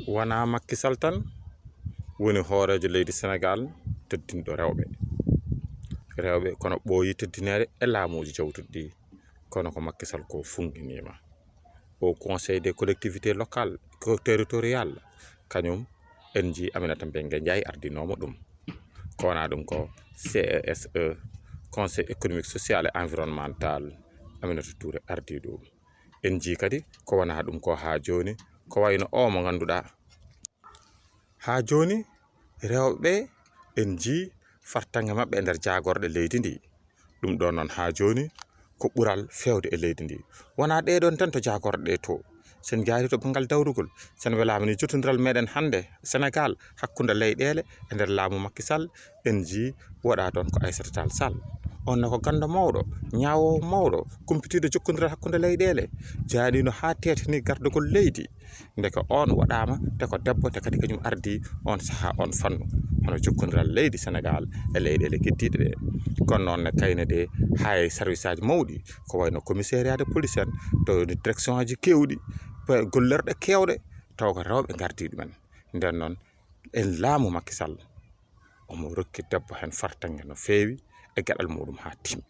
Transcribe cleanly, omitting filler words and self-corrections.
wana Macky Sall tan woni hoorejo leydi Sénégal teddinɗo rewɓe kono ɓooyi teddinede e laamuji jawtuɗi ɗi kono ko Macky Sall ko funginima au conseil des collectivités locales territoriales kañum en ji Aminata Mbengue Ndiaye ardinomo ɗum ko wana ɗum ko CESE conseil économique social et environnemental Aminata Touré ardi ɗum en ji kadi ko wana ɗum ko ha joni ko wayno o mo ganduɗa ha joni rewɓe en ji fartange mabɓe e nder jagorɗe leydi ndi ɗum ɗon noon ha joni ko ɓural fewde e leydi ndi wona ɗeɗon tan to jagorɗe to sen jaari to bangal dawrugol sen welama ni jottodiral meɗen hande Sénégal hakkude leyɗele e nder laamu Macky Sall en ji woɗa toon ko Aissata Tall Sall on ne ko ganda mawɗo ñawowo mawɗo kumpitiɗo jokkodiral hakkude leyɗele jaaɗino ha tetani gardugol leydi ndeka on waɗama te ko debbo te kadi kañum ardi on saaha on fannu hono jokkodiral leydi Sénégal e leyɗele keddiɗe ɗe kono noon ne kayne de hay service aji mawɗi ko wayno commissariat de police en to direction aji kewɗi gollerɗe kewɗe taw ko rewɓe gardi ɗumen nden noon en laamu Macky Sall omo rokki debbo hen fartange no fewi e gueɗal muɗum ha timmi.